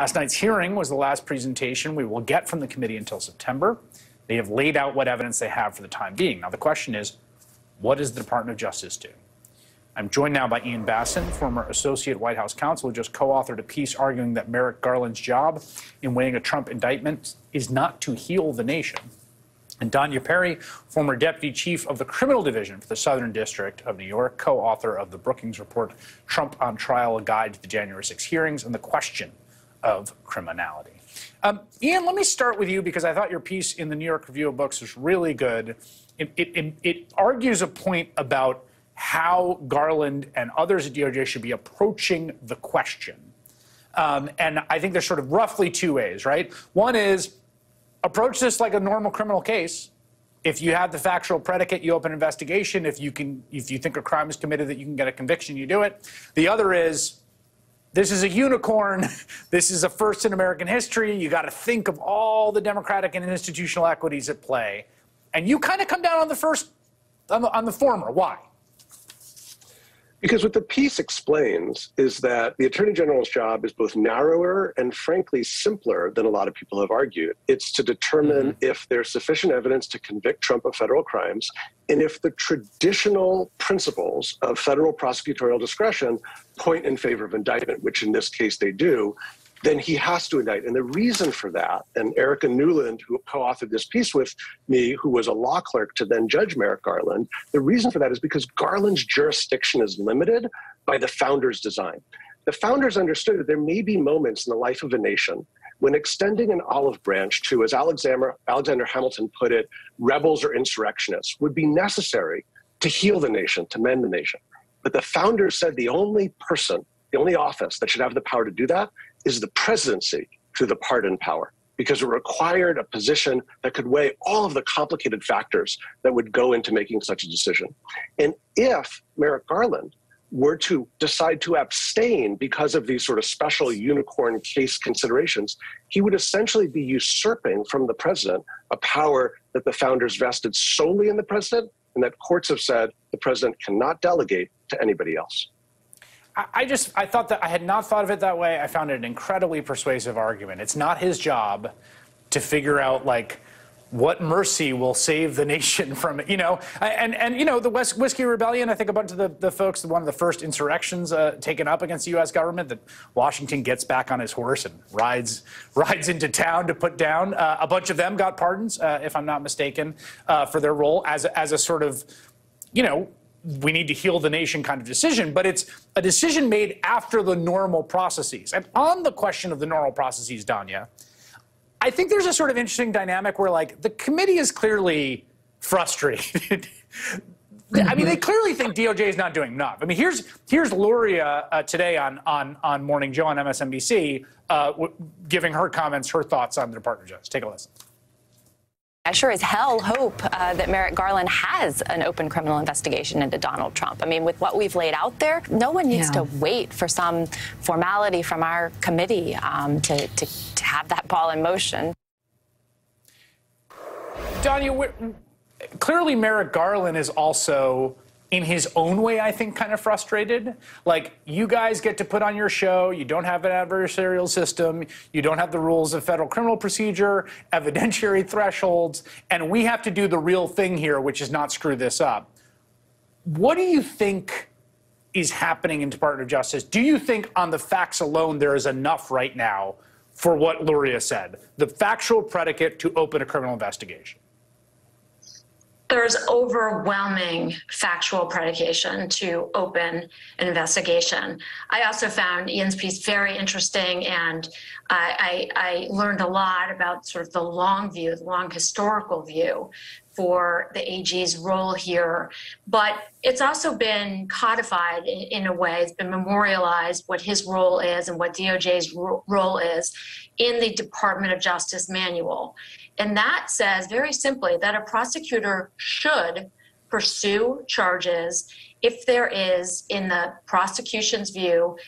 Last night's hearing was the last presentation we will get from the committee until September. They have laid out what evidence they have for the time being. Now, the question is, what does the Department of Justice do? I'm joined now by Ian Bassin, former associate White House counsel, who just co-authored a piece arguing that Merrick Garland's job in weighing a Trump indictment is not to heal the nation. And Danya Perry, former deputy chief of the criminal division for the Southern District of New York, co-author of the Brookings report, Trump on Trial, a guide to the January 6 hearings and the question of criminality. Ian, let me start with you because I thought your piece in the New York Review of Books was really good. It argues a point about how Garland and others at DOJ should be approaching the question. And I think there's sort of roughly two ways, right? One is approach this like a normal criminal case. If you have the factual predicate, you open an investigation. If you think a crime is committed that you can get a conviction, you do it. The other is, this is a unicorn. This is a first in American history. You got to think of all the democratic and institutional equities at play. And you kind of come down on the first, on the former. Why? Because what the piece explains is that the Attorney General's job is both narrower and frankly simpler than a lot of people have argued. It's to determine if there's sufficient evidence to convict Trump of federal crimes, and if the traditional principles of federal prosecutorial discretion point in favor of indictment, which in this case they do, then he has to indict. And the reason for that, and Erica Newland, who co-authored this piece with me, who was a law clerk to then Judge Merrick Garland, the reason for that is because Garland's jurisdiction is limited by the founders' design. The founders understood that there may be moments in the life of a nation when extending an olive branch to, as Alexander Hamilton put it, rebels or insurrectionists would be necessary to heal the nation, to mend the nation. But the founders said the only person, the only office that should have the power to do that is the presidency through the pardon power, because it required a position that could weigh all of the complicated factors that would go into making such a decision. And if Merrick Garland were to decide to abstain because of these sort of special unicorn case considerations, he would essentially be usurping from the president a power that the founders vested solely in the president, and that courts have said the president cannot delegate to anybody else. I thought that I had not thought of it that way. I found it an incredibly persuasive argument. It's not his job to figure out, like, what mercy will save the nation from, you know, and you know, the Whiskey Rebellion, I think a bunch of the folks, one of the first insurrections taken up against the U.S. government, that Washington gets back on his horse and rides into town to put down. A bunch of them got pardons, if I'm not mistaken, for their role as a sort of, you know, we need to heal the nation kind of decision, but it's a decision made after the normal processes. And on the question of the normal processes, Danya, I think there's a sort of interesting dynamic where, like, the committee is clearly frustrated. I mean, they clearly think DOJ is not doing enough. I mean, here's Luria today on Morning Joe on MSNBC giving her comments, her thoughts on the Department of Justice. Take a listen. I sure as hell hope that Merrick Garland has an open criminal investigation into Donald Trump. I mean, with what we've laid out there, no one needs to wait for some formality from our committee to have that ball in motion. Danya, clearly Merrick Garland is also, in his own way, I think, kind of frustrated. Like, you guys get to put on your show. You don't have an adversarial system. You don't have the rules of federal criminal procedure, evidentiary thresholds, and we have to do the real thing here, which is not screw this up. What do you think is happening in Department of Justice? Do you think on the facts alone there is enough right now for what Luria said, the factual predicate to open a criminal investigation? There's overwhelming factual predication to open an investigation. I also found Ian's piece very interesting, and I learned a lot about sort of the long view, the long historical view for the AG's role here. But it's also been codified in a way, it's been memorialized what his role is and what DOJ's role is in the Department of Justice manual. And that says very simply that a prosecutor should pursue charges if there is, in the prosecution's view,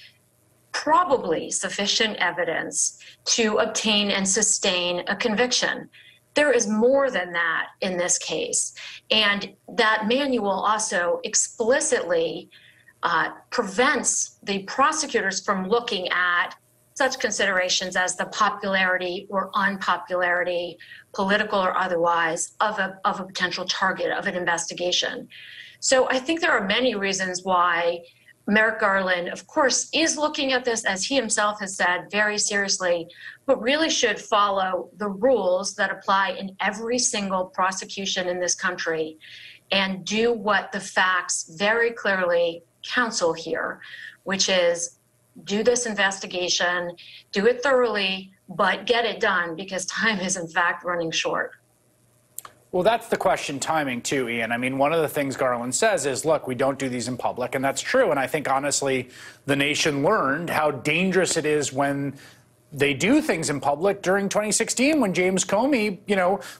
probably sufficient evidence to obtain and sustain a conviction. There is more than that in this case. And that manual also explicitly prevents the prosecutors from looking at such considerations as the popularity or unpopularity, political or otherwise, of a potential target of an investigation. So I think there are many reasons why Merrick Garland, of course, is looking at this, as he himself has said, very seriously, but really should follow the rules that apply in every single prosecution in this country and do what the facts very clearly counsel here, which is do this investigation, do it thoroughly, but get it done, because time is in fact running short. Well, that's the question, timing, too, Ian. I mean, one of the things Garland says is, look, we don't do these in public, and that's true. And I think, honestly, the nation learned how dangerous it is when they do things in public during 2016 when James Comey,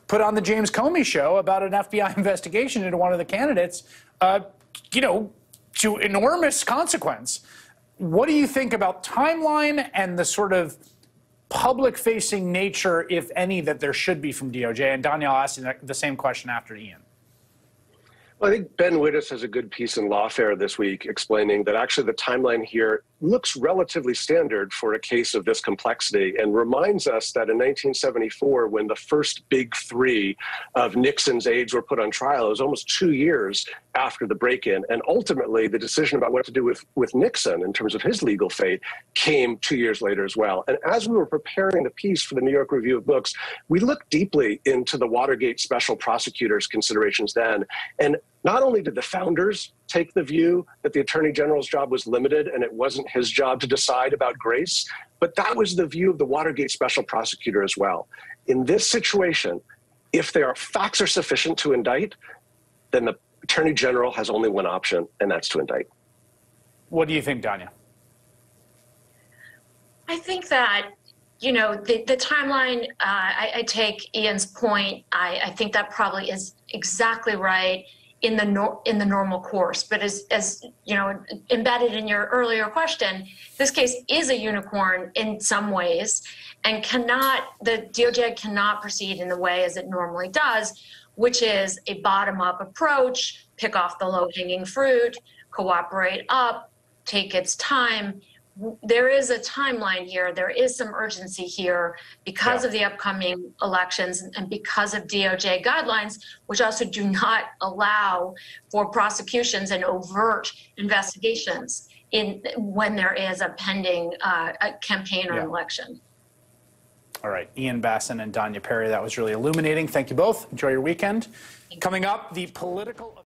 put on the James Comey show about an FBI investigation into one of the candidates, to enormous consequence. What do you think about timeline and the sort of public-facing nature, if any, that there should be from DOJ? And Danya, I'll ask you the same question after Ian. Well, I think Ben Wittes has a good piece in Lawfare this week explaining that actually the timeline here looks relatively standard for a case of this complexity and reminds us that in 1974, when the first big three of Nixon's aides were put on trial, it was almost 2 years after the break-in. And ultimately, the decision about what to do with Nixon in terms of his legal fate came 2 years later as well. And as we were preparing the piece for the New York Review of Books, we looked deeply into the Watergate special prosecutor's considerations then. And not only did the founders take the view that the Attorney General's job was limited and it wasn't his job to decide about grace, but that was the view of the Watergate special prosecutor as well. In this situation, if there are facts are sufficient to indict, then the Attorney General has only one option, and that's to indict. What do you think, Danya? I think that, the timeline, I take Ian's point. I think that probably is exactly right in the normal course. But as embedded in your earlier question, this case is a unicorn in some ways, and the DOJ cannot proceed in the way as it normally does, which is a bottom-up approach, pick off the low-hanging fruit, cooperate up, take its time. There is a timeline here. There is some urgency here because of the upcoming elections and because of DOJ guidelines, which also do not allow for prosecutions and overt investigations when there is a pending a campaign or an election. All right, Ian Bassin and Danya Perry, that was really illuminating. Thank you both. Enjoy your weekend. Coming up, the political...